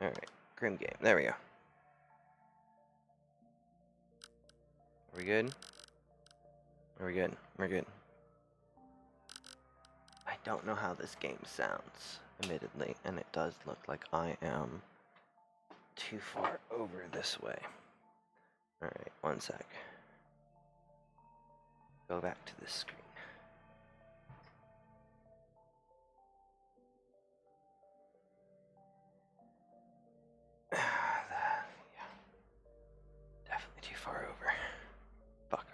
Alright, Grim Game. There we go. Are we good? Are we good? We're good. I don't know how this game sounds, admittedly, and it does look like I am too far over this way. Alright, one sec. Go back to this screen. Yeah. Definitely too far over. Fuck.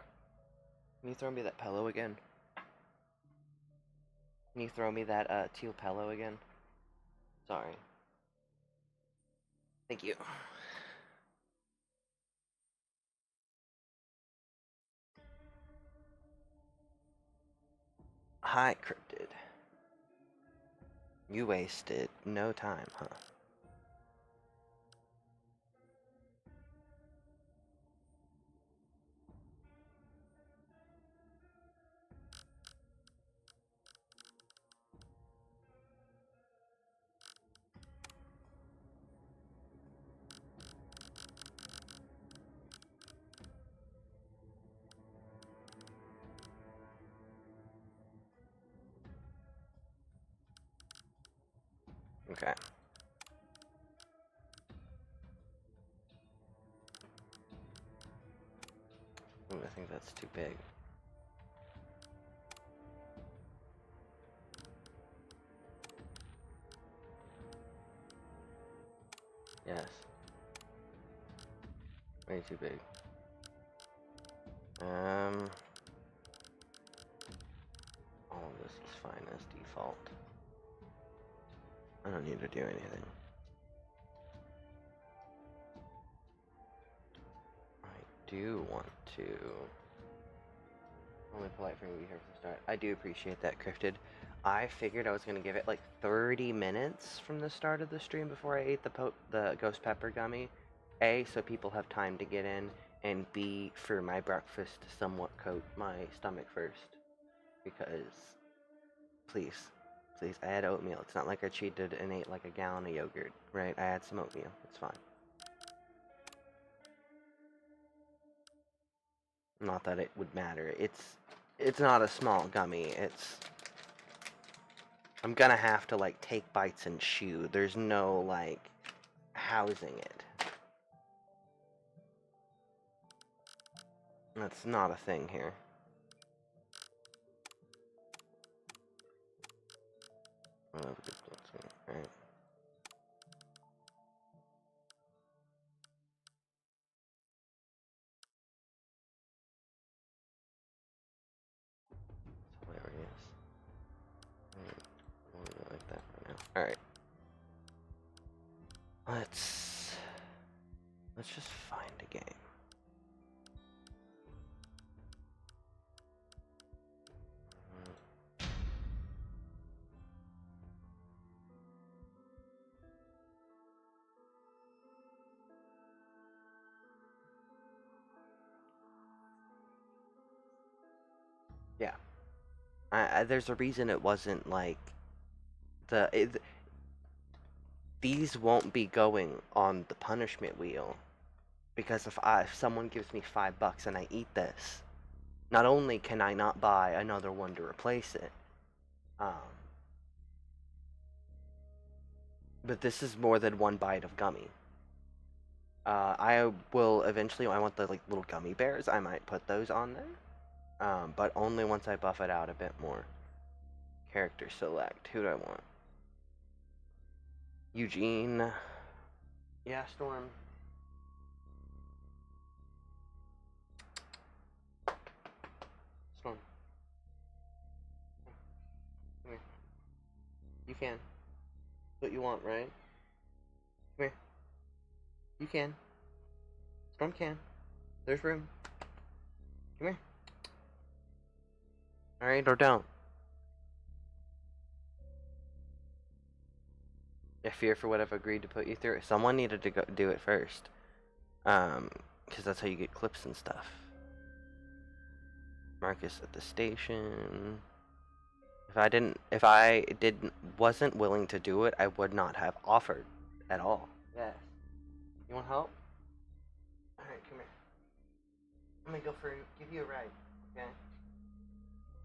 Can you throw me that pillow again? Can you throw me that teal pillow again? Sorry. Thank you. Hi, Cryptid. You wasted no time, huh? Okay. Ooh, I think that's too big. Yes. Way too big. All of this is fine as default. I don't need to do anything. I do want to... Only polite for me to be here from the start. I do appreciate that, Cryptid. I figured I was going to give it like 30 minutes from the start of the stream before I ate the ghost pepper gummy. A, so people have time to get in, and B, for my breakfast to somewhat coat my stomach first. Because, please, I had oatmeal. It's not like I cheated and ate like a gallon of yogurt, right? I had some oatmeal. It's fine. Not that it would matter. It's not a small gummy. I'm gonna have to like take bites and chew. There's no like housing it. That's not a thing here. Right. It's hilarious. We'll leave it like that for now. Alright. Let's just find a game. Yeah. There's a reason it wasn't like these won't be going on the punishment wheel, because if someone gives me $5 and I eat this, not only can I not buy another one to replace it, but this is more than one bite of gummy. I will eventually, I want the like little gummy bears, I might put those on there, but only once I buff it out a bit more. Character select, who do I want? Eugene. Yeah, Storm. Storm. Come here. You can. That's what you want, right? Come here. You can. Storm can. There's room. Come here. Alright, or don't. I fear for what I've agreed to put you through. Someone needed to go do it first. Because that's how you get clips and stuff. Marcus at the station. If I wasn't willing to do it, I would not have offered at all. Yeah. You want help? Alright, come here. I'm gonna give you a ride, okay?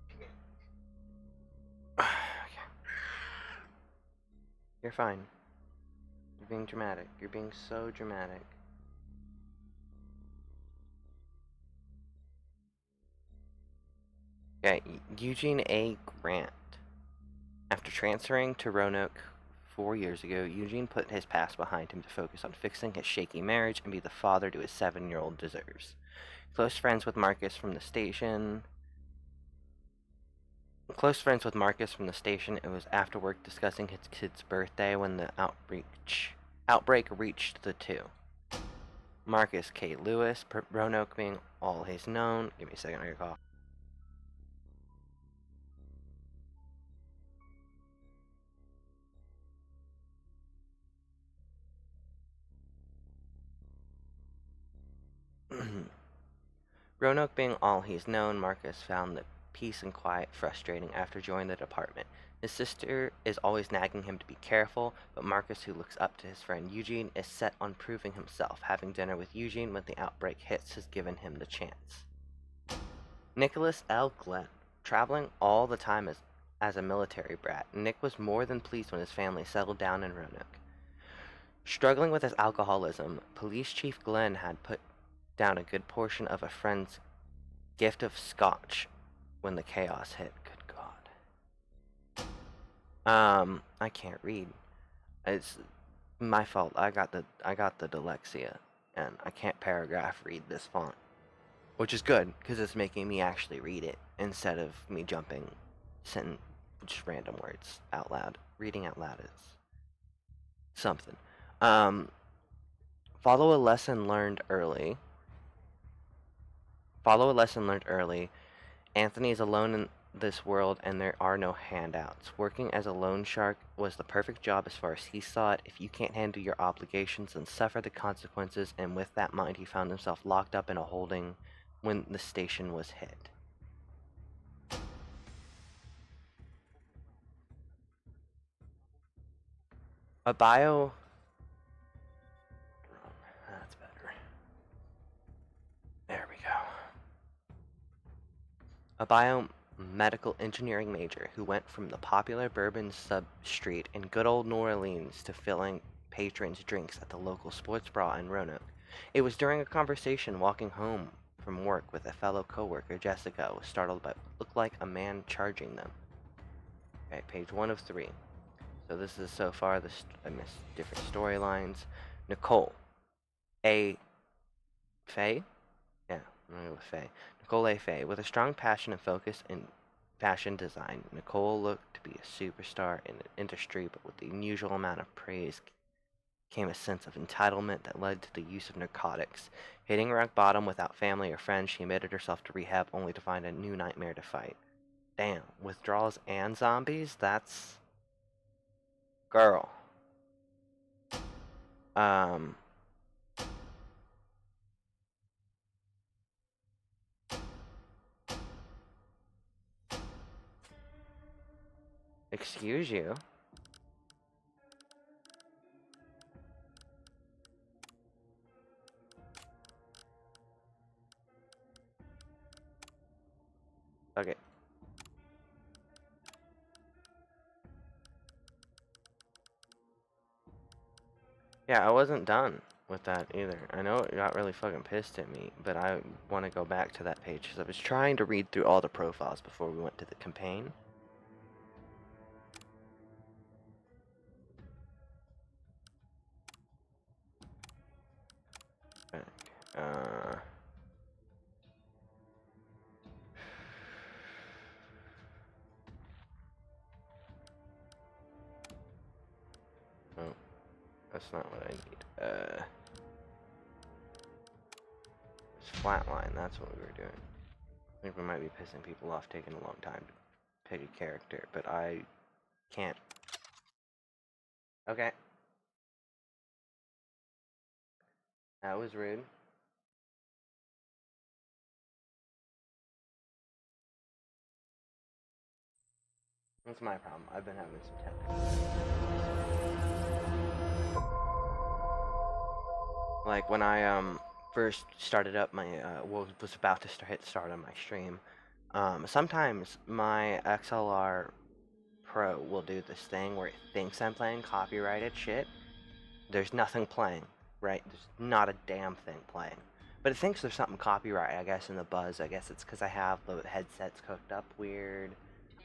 Come here. Okay. You're fine. You're being dramatic. You're being so dramatic. Okay, Eugene A. Grant. After transferring to Roanoke 4 years ago, Eugene put his past behind him to focus on fixing his shaky marriage and be the father to his 7-year-old deserves. Close friends with Marcus from the station. It was after work discussing his kid's birthday when the outbreak reached the two. Marcus K. Lewis, Roanoke being all he's known. Give me a second, I gotta cough. Roanoke being all he's known, Marcus found the peace and quiet frustrating after joining the department. His sister is always nagging him to be careful, but Marcus, who looks up to his friend Eugene, is set on proving himself. Having dinner with Eugene when the outbreak hits has given him the chance. Nicholas L. Glenn. Traveling all the time as a military brat, Nick was more than pleased when his family settled down in Roanoke. Struggling with his alcoholism, Police Chief Glenn had put down a good portion of a friend's gift of scotch when the chaos hit. Good God. I can't read. It's my fault. I got the dyslexia, and I can't paragraph read this font, which is good because it's making me actually read it instead of me jumping just random words out loud. Reading out loud is something. Follow a lesson learned early. Anthony is alone in this world and there are no handouts. Working as a loan shark was the perfect job as far as he saw it. If you can't handle your obligations, then suffer the consequences, and with that mind he found himself locked up in a holding when the station was hit. A bio... That's better. There we go. A biomedical engineering major who went from the popular Bourbon sub-street in good old New Orleans to filling patrons' drinks at the local sports bar in Roanoke. It was during a conversation walking home from work with a fellow coworker, Jessica was startled by what looked like a man charging them. Okay, page 1 of 3. So this is so far, I missed different storylines. Nicole A. Faye? Yeah, I'm going to go with Faye. Nicole A. Faye. With a strong passion and focus in fashion design, Nicole looked to be a superstar in the industry, but with the unusual amount of praise came a sense of entitlement that led to the use of narcotics. Hitting rock bottom without family or friends, she admitted herself to rehab only to find a new nightmare to fight. Damn, withdrawals and zombies? That's... Girl. Excuse you? Okay. Yeah, I wasn't done with that either. I know it got really fucking pissed at me, but I want to go back to that page because I was trying to read through all the profiles before we went to the campaign. Uh, oh, that's not what I need. It's flatline, that's what we were doing. I think we might be pissing people off taking a long time to pick a character, but I can't. Okay. That was rude. That's my problem. I've been having some technical difficulties. Like when I first started up my was about to hit start on my stream. Sometimes my XLR Pro will do this thing where it thinks I'm playing copyrighted shit. There's nothing playing, right? There's not a damn thing playing. But it thinks there's something copyright, I guess, in the buzz. I guess it's because I have the headsets cooked up weird.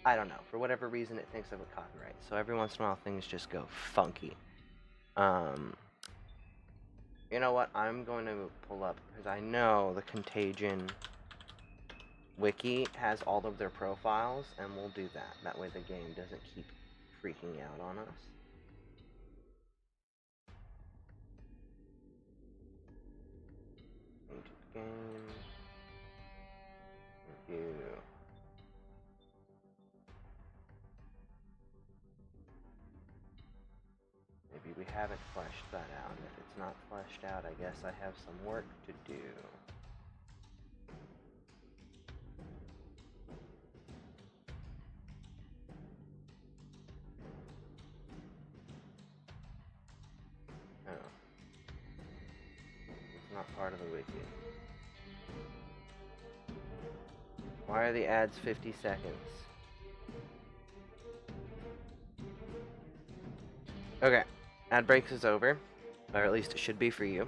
I don't know. For whatever reason, it thinks of a copyright. So every once in a while, things just go funky. Um, you know what? I'm going to pull up, because I know the Contagion wiki has all of their profiles, and we'll do that. That way the game doesn't keep freaking out on us. Game review. Maybe we haven't fleshed that out. If it's not fleshed out, I guess I have some work to do. Oh. It's not part of the wiki. Why are the ads 50 seconds? Okay. Ad breaks is over. Or at least it should be for you.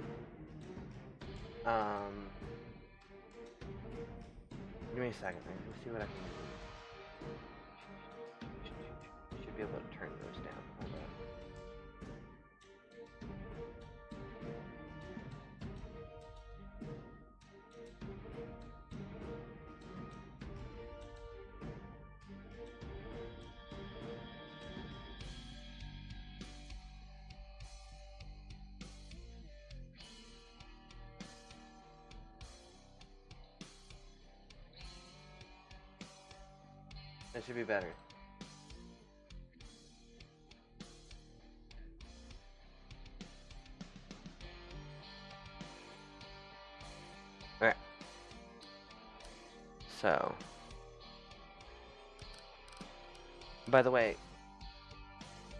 Give me a second. Let me see what I can do. Should be able to turn those down. Hold on. That should be better. Alright. So. By the way,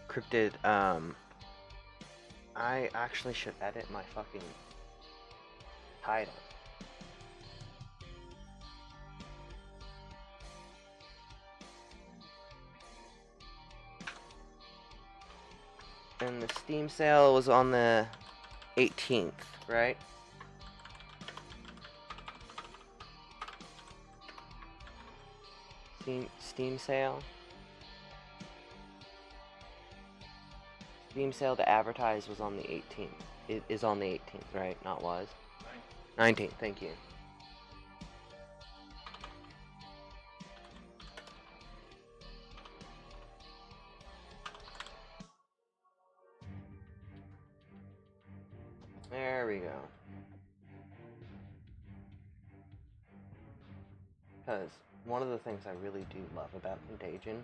Cryptid, I actually should edit my fucking title. And the Steam sale was on the 18th, right? Steam sale? Steam sale to advertise was on the 18th. It is on the 18th, right? Not was. 19th, thank you. There we go. Because one of the things I really do love about Contagion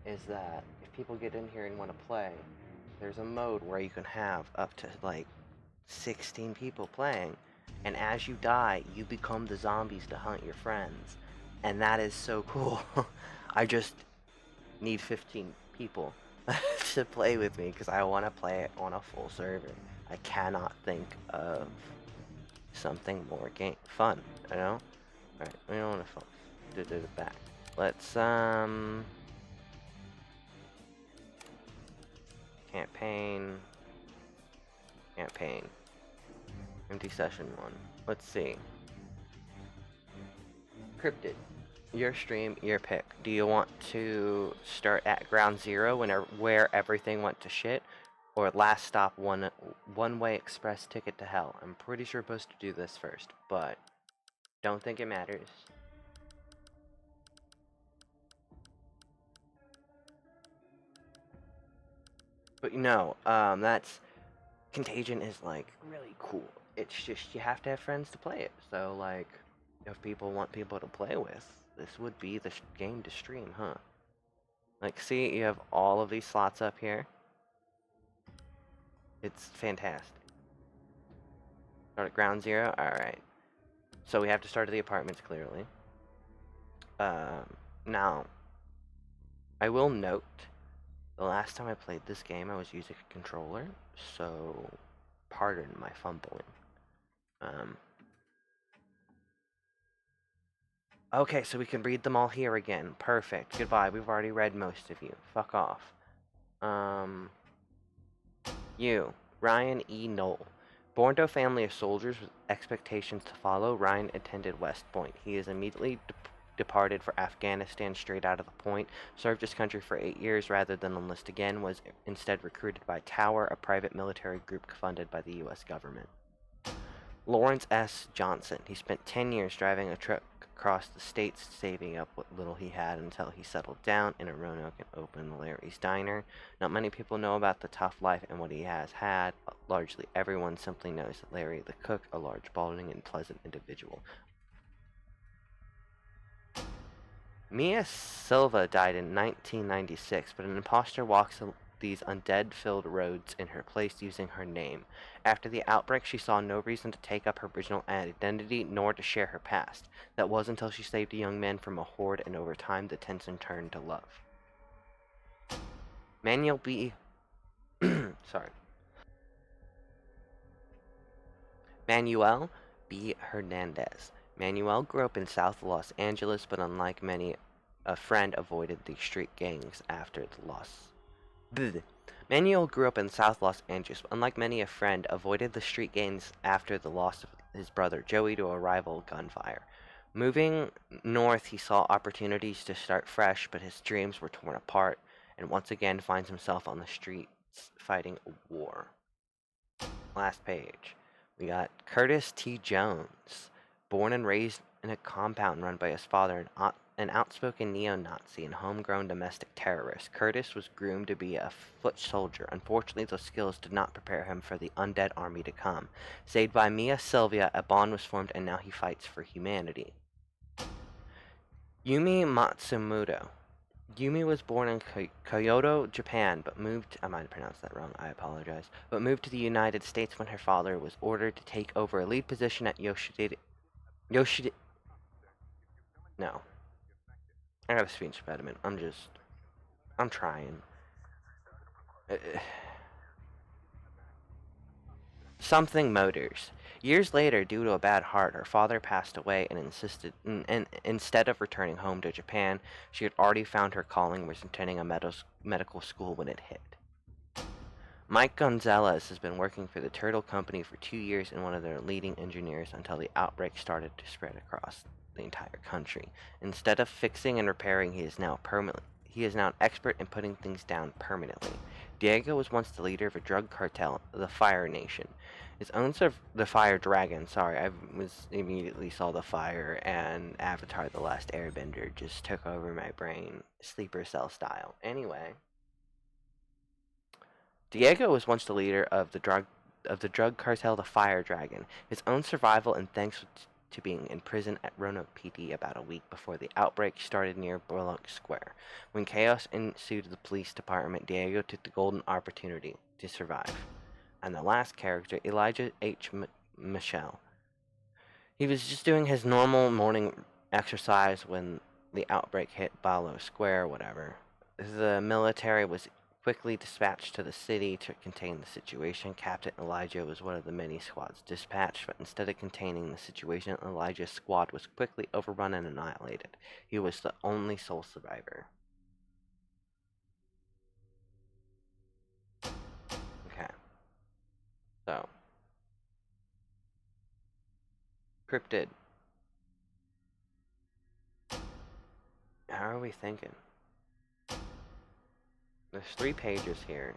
is that if people get in here and want to play, there's a mode where you can have up to like 16 people playing, and as you die, you become the zombies to hunt your friends, and that is so cool. I just need 15 people to play with me because I want to play it on a full server. I cannot think of something more fun, you know? Alright, we don't want to do it back. Let's, campaign, empty session 1. Let's see. Cryptid, your stream, your pick. Do you want to start at ground zero where everything went to shit, or last stop one-way express ticket to hell? I'm pretty sure we're supposed to do this first, but don't think it matters. But no, that's Contagion is like really cool. It's just you have to have friends to play it. So like, if people want people to play with, this would be the game to stream, huh? Like, see, you have all of these slots up here. It's fantastic. Start at ground zero. All right. So we have to start at the apartments clearly. Now, I will note, the last time I played this game, I was using a controller, so pardon my fumbling. Um, okay, so we can read them all here again. Perfect. Goodbye. We've already read most of you. Fuck off. Um, you, Ryan E. Knoll. Born to a family of soldiers with expectations to follow, Ryan attended West Point. He is immediately departed for Afghanistan straight out of the point, served his country for 8 years rather than enlist again, was instead recruited by Tower, a private military group funded by the U.S. government. Lawrence S. Johnson. He spent 10 years driving a truck across the states, saving up what little he had until he settled down in a Roanoke and opened Larry's Diner. Not many people know about the tough life and what he has had, but largely everyone simply knows that Larry the cook, a large, balding, and pleasant individual. Mia Silva died in 1996, but an imposter walks these undead-filled roads in her place using her name. After the outbreak, she saw no reason to take up her original identity nor to share her past. That was until she saved a young man from a horde, and over time, the tension turned to love. Manuel B. sorry. Manuel B. Hernandez. Manuel grew up in South Los Angeles, but unlike many, a friend avoided the street gangs after the loss. Manuel grew up in South Los Angeles, but unlike many, a friend avoided the street gangs after the loss of his brother Joey to a rival gunfire. Moving north, he saw opportunities to start fresh, but his dreams were torn apart, and once again finds himself on the streets fighting a war. Last page. We got Curtis T. Jones, born and raised in a compound run by his father, an outspoken neo-Nazi and homegrown domestic terrorist. Curtis was groomed to be a foot soldier. Unfortunately, those skills did not prepare him for the undead army to come. Saved by Mia Sylvia, a bond was formed, and now he fights for humanity. Yumi Matsumoto. Yumi was born in Kyoto, Japan, but moved, I might have pronounced that wrong, I apologize, but moved to the United States when her father was ordered to take over a lead position at Yoshida, no, I have a speech impediment, I'm trying. Something Motors. Years later, due to a bad heart, her father passed away and instead of returning home to Japan, she had already found her calling and was attending a medical school when it hit. Mike Gonzalez has been working for the Turtle Company for 2 years and one of their leading engineers until the outbreak started to spread across the entire country. Instead of fixing and repairing, he is now an expert in putting things down permanently. Diego was once the leader of a drug cartel, the Fire Nation. The Fire Dragon, sorry, I immediately saw the fire and Avatar The Last Airbender just took over my brain, sleeper cell style. Anyway. Diego was once the leader of the drug cartel, the Fire Dragon. His own survival and thanks to being in prison at Roanoke PD about a week before the outbreak started near Bullock Square. When chaos ensued the police department, Diego took the golden opportunity to survive. And the last character, Elijah H. Michelle. He was just doing his normal morning exercise when the outbreak hit Bullock Square, whatever. The military was quickly dispatched to the city to contain the situation. Captain Elijah was one of the many squads dispatched, but instead of containing the situation, Elijah's squad was quickly overrun and annihilated. He was the only sole survivor. Okay. So. Cryptid. How are we thinking? There's 3 pages here.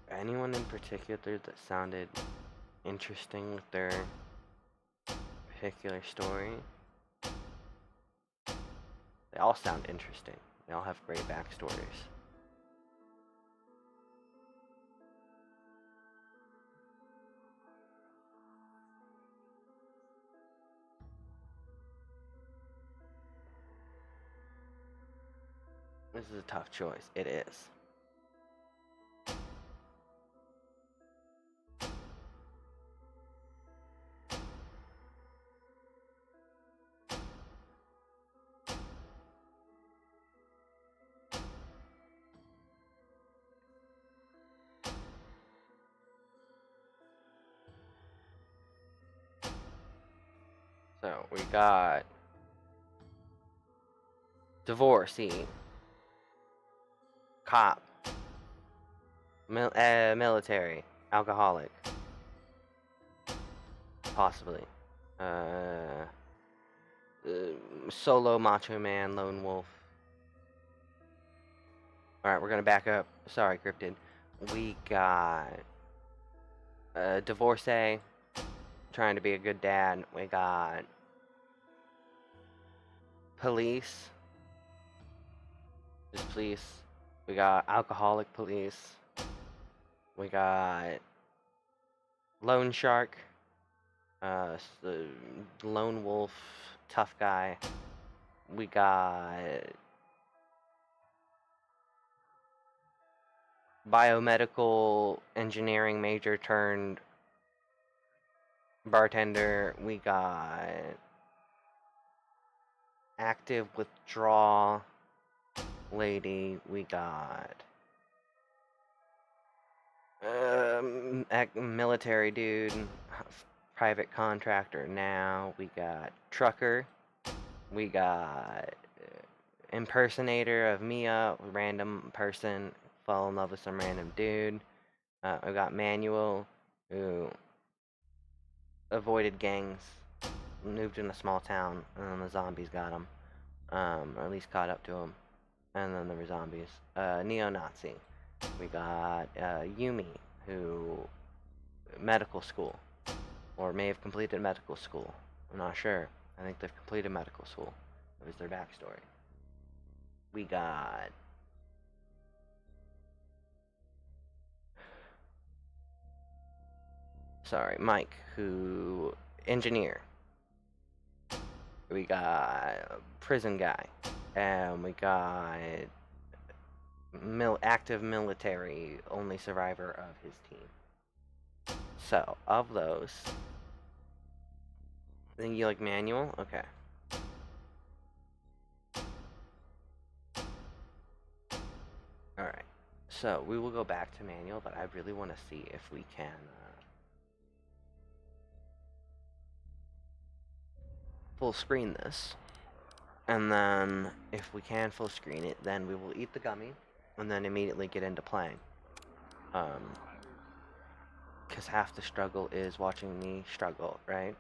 Anyone in particular that sounded interesting with their particular story? They all sound interesting. They all have great backstories. This is a tough choice. It is. So we got divorcee, cop, military, alcoholic, possibly. Uh, Solo macho man, lone wolf. Alright, we're gonna back up. Sorry, Cryptid. We got divorcee, trying to be a good dad. We got police, just police. We got alcoholic police. We got lone shark, the lone wolf, tough guy. We got biomedical engineering major turned bartender. We got active withdrawal lady. We got military dude, private contractor now. We got trucker. We got impersonator of Mia, random person, fall in love with some random dude. We got Manuel, who avoided gangs, moved in a small town, and then the zombies got him, or at least caught up to him, and then there were zombies. Neo-Nazi. We got Yumi, who medical school, or may have completed medical school. I'm not sure. I think they've completed medical school. That was their backstory. We got Mike, who engineer. We got prison guy, and we got active military, only survivor of his team. So, of those, then you like manual? Okay. Alright. So, we will go back to manual, but I really want to see if we can full screen this. And then, if we can full screen it, then we will eat the gummy, and then immediately get into playing. Because half the struggle is watching me struggle, right?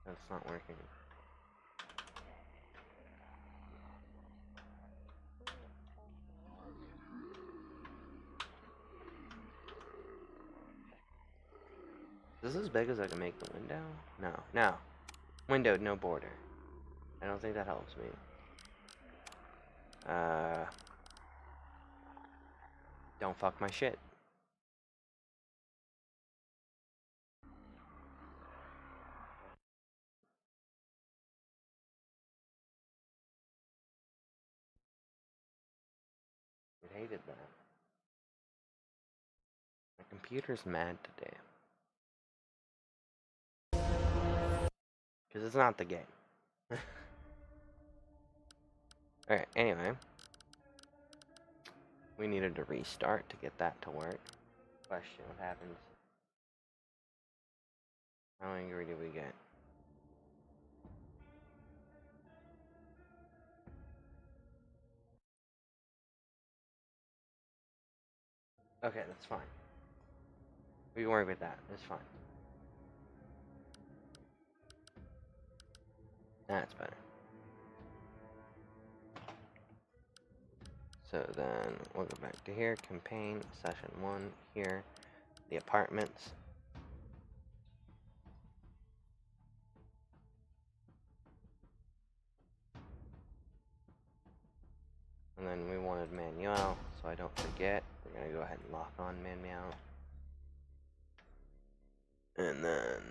That's not working. Is this as big as I can make the window? No. No. Windowed, no border. I don't think that helps me. Don't fuck my shit. I hated that. My computer's mad today. Because it's not the game. Alright, anyway. We needed to restart to get that to work. Question, what happens? How angry do we get? Okay, that's fine. We can work with that. That's fine. That's better. So then we'll go back to here. Campaign, session 1, here. The apartments. And then we wanted Manuel, so I don't forget. We're going to go ahead and lock on Manuel. And then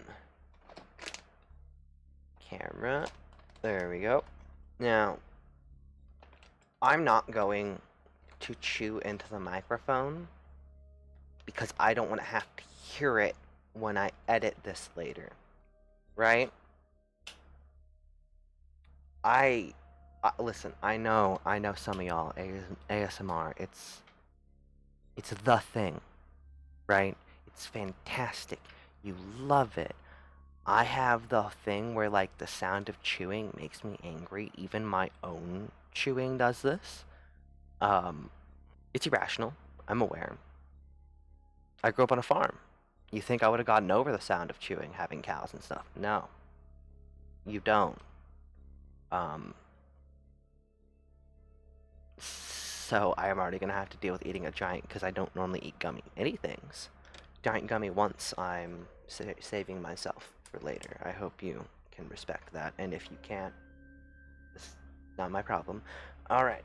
camera. There we go. Now, I'm not going to chew into the microphone because I don't want to have to hear it when I edit this later, right? Listen, I know some of y'all ASMR. It's the thing, right? It's fantastic. You love it. I have the thing where like the sound of chewing makes me angry. Even my own chewing does this. Um, it's irrational. I'm aware. I grew up on a farm. You think I would have gotten over the sound of chewing, having cows and stuff? No, you don't. Um, so I am already gonna have to deal with eating a giant because I don't normally eat gummy anythings. Giant gummy once. I'm saving myself for later. I hope you can respect that, and if you can't, it's not my problem. All right.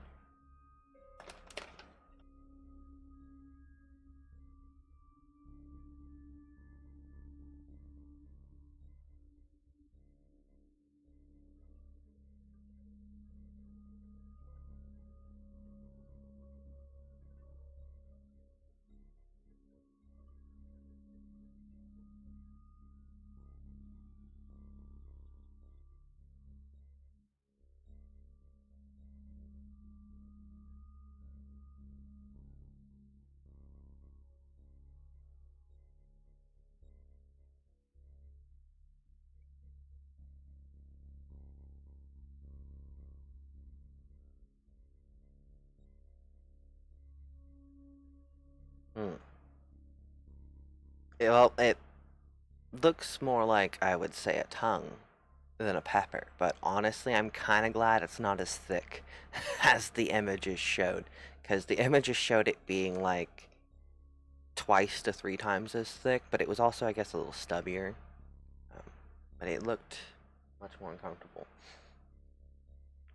Hmm. Well, it looks more like, I would say, a tongue than a pepper, but honestly, I'm kind of glad it's not as thick as the images showed, because the images showed it being like twice to three times as thick, but it was also, I guess, a little stubbier. Um, but it looked much more uncomfortable.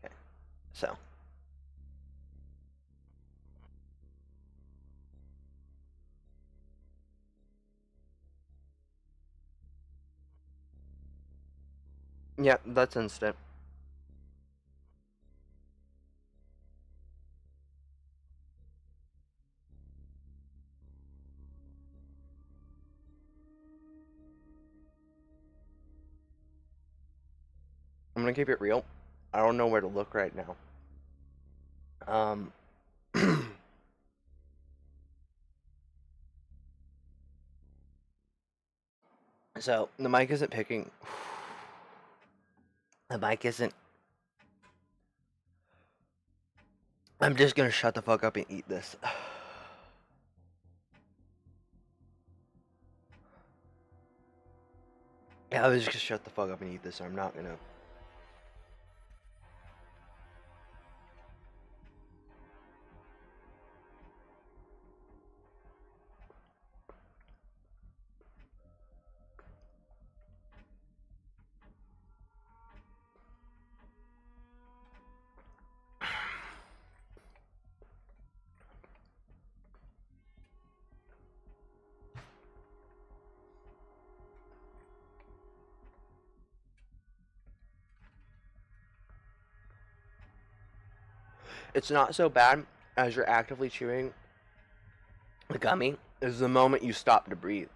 Okay, so. Yeah, that's instant. I'm gonna keep it real. I don't know where to look right now. Um, so the mic isn't picking. The mic isn't. I'm just gonna shut the fuck up and eat this. Yeah, I was just gonna shut the fuck up and eat this. I'm not gonna. It's not so bad as you're actively chewing the gummy. Is the moment you stop to breathe.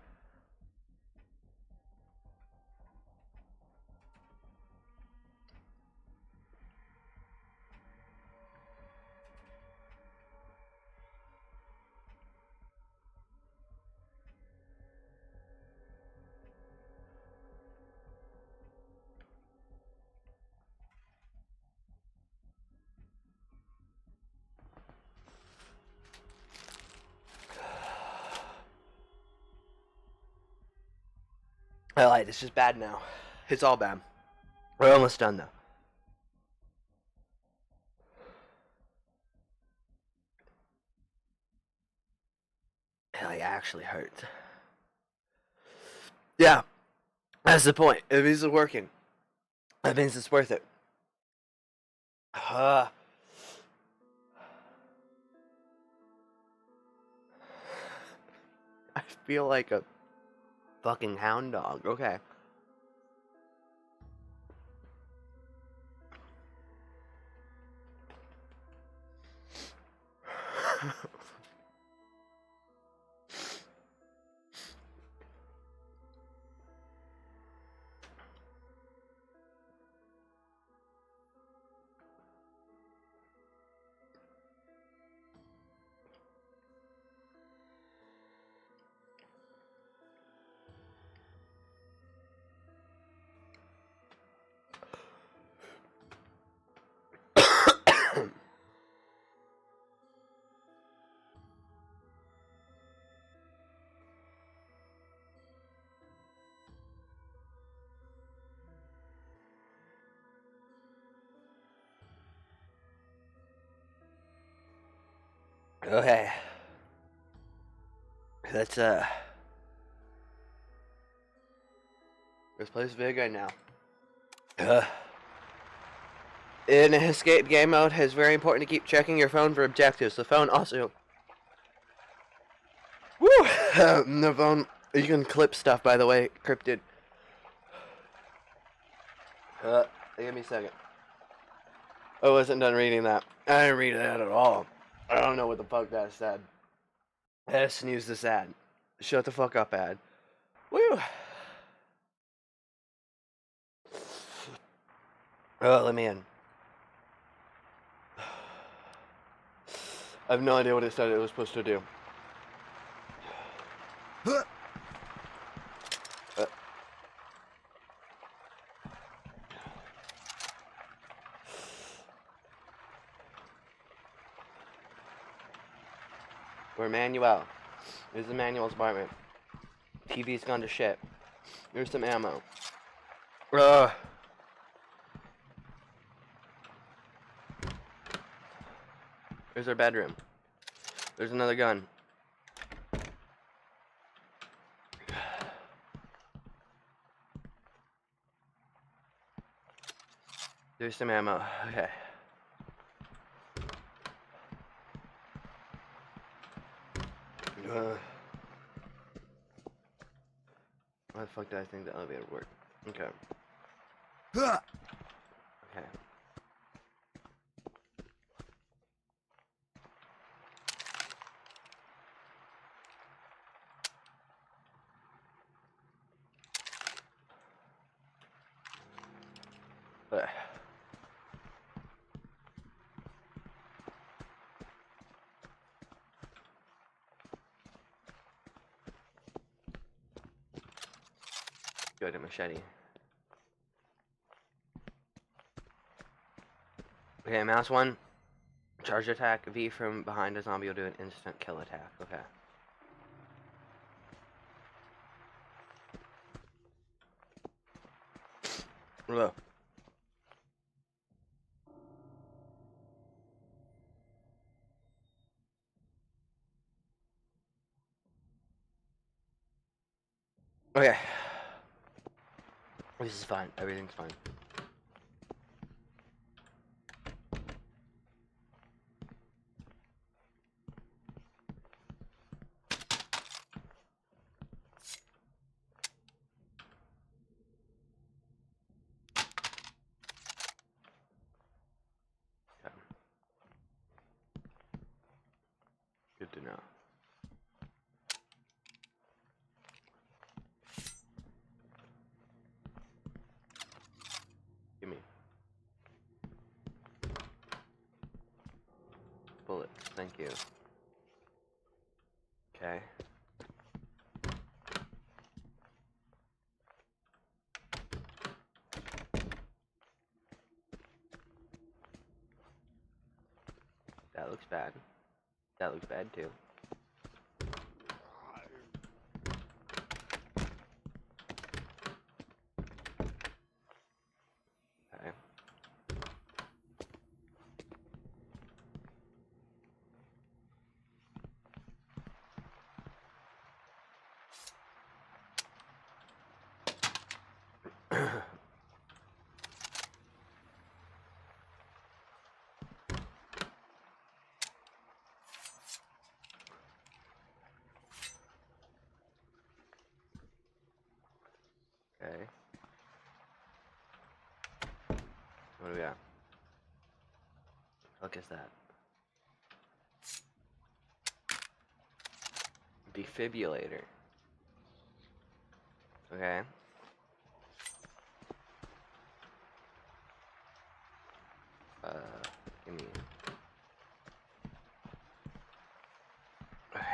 I lied. It's just bad now. It's all bad. We're almost done though. Hell, it actually hurts. Yeah, that's the point. It means it's working. That means it's worth it. Uh, I feel like a fucking hound dog. Okay. Okay. Let's play this video game now. In escape game mode, it's very important to keep checking your phone for objectives. The phone also... Woo! The phone... You can clip stuff, by the way, Cryptid. Give me a second. I wasn't done reading that. I didn't read that at all. I don't know what the fuck that said. Snooze this ad. Shut the fuck up, ad. Woo! Oh, let me in. I have no idea what it said it was supposed to do. We're Manuel. Here's the Manuel's apartment. TV's gone to shit. Here's some ammo. Here's our bedroom. There's another gun. There's some ammo. Okay. Why the fuck did I think the elevator would work? Okay. Okay. Go to machete. Okay, mouse 1. Charge attack. V from behind a zombie will do an instant kill attack. Okay. Ugh. Okay. This is fine. Everything's fine. Okay. Good to know. Give me. Bullets. Thank you. Okay. That looks bad. That looks bad too. Okay. Okay. What do we got? What is that? defibrillator. Okay. Give me. Okay.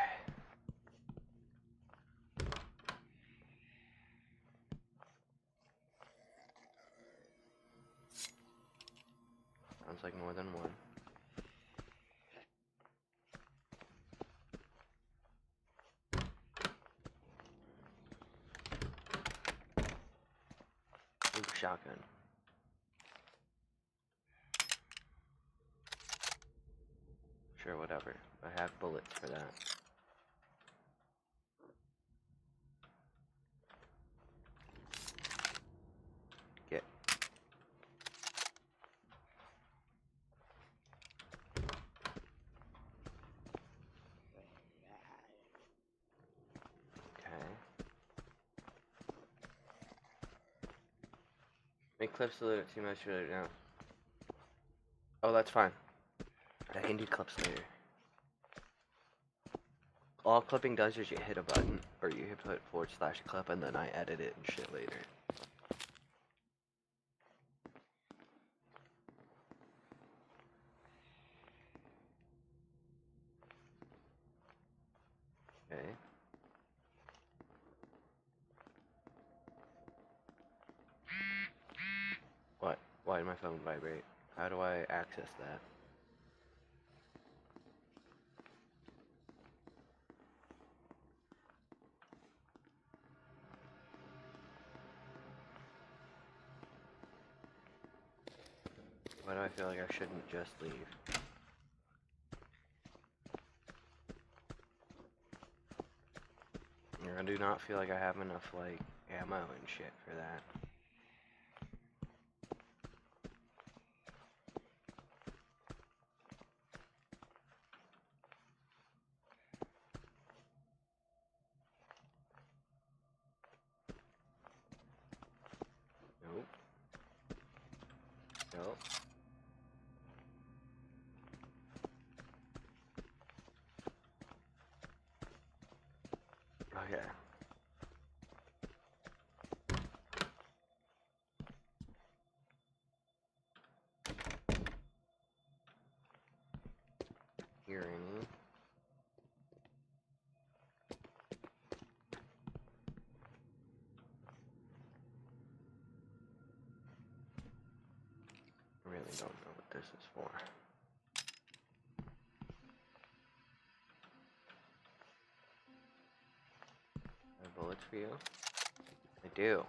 Sounds like more than one. Ooh, shotgun. Sure, whatever. I have bullets for that. Get. Okay. Make clips a little too much right now. Oh, that's fine. I can do clips later. All clipping does is you hit a button, or you hit /clip, and then I edit it and shit later. Okay. What? Why did my phone vibrate? How do I access that? Why do I feel like I shouldn't just leave? I do not feel like I have enough, like, ammo and shit for that. Nope. Nope. Okay. Hear any? I really don't know what this is for. I have bullets for you? I do.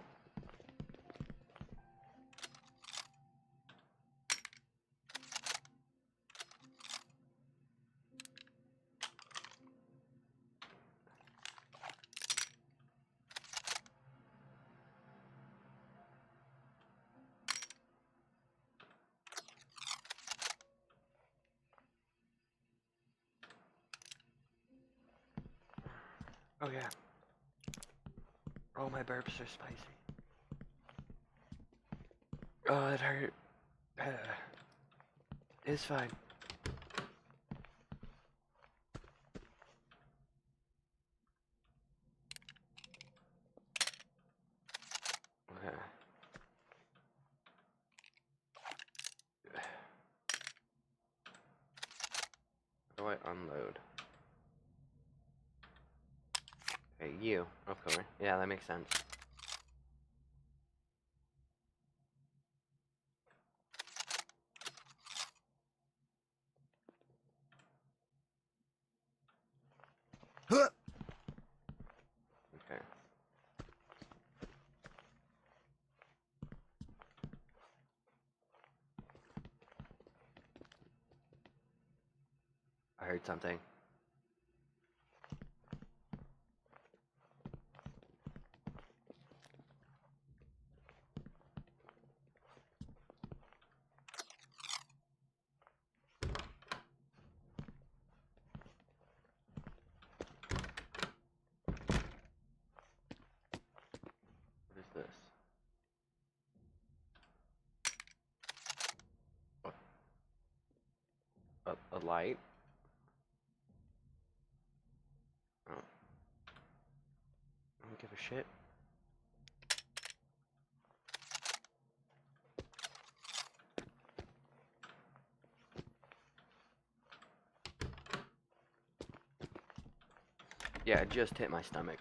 Oh yeah. Oh, my burps are spicy. Oh, it hurt. It's fine. Okay. How do I unload? Okay, you. Okay. Yeah, that makes sense. Okay. I heard something. What is this? A light? Oh. don't give a shit. Yeah, it just hit my stomach.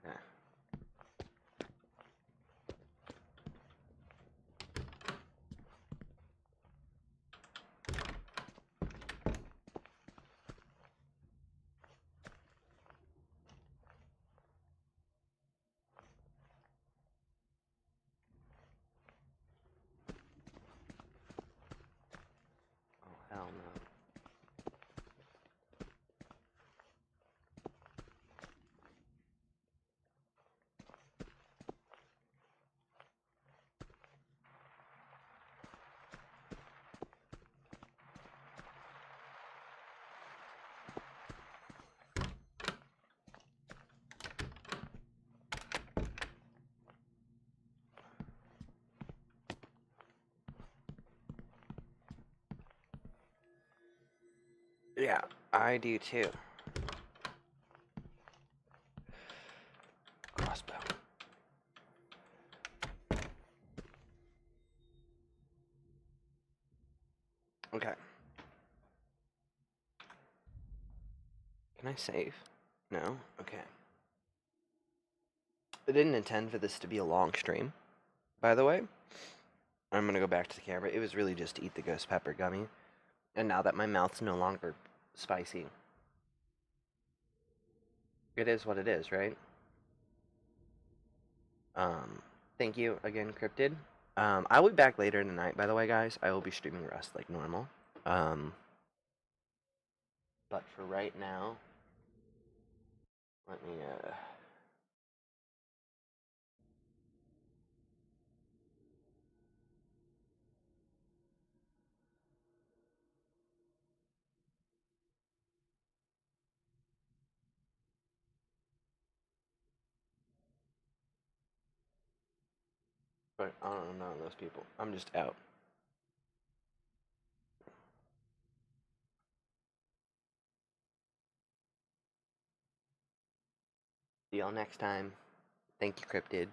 Okay. Oh, hell no. Yeah, I do too. Crossbow. Okay. Can I save? No? Okay. I didn't intend for this to be a long stream, by the way. I'm gonna go back to the camera. It was really just to eat the ghost pepper gummy. And now that my mouth's no longer spicy, it is what it is, right? Um, Thank you again, Cryptid. I will be back later in the night, by the way, guys. I will be streaming Rust like normal. Um, but for right now, let me, but I don't know those people. I'm just out. See y'all next time. Thank you, Cryptid.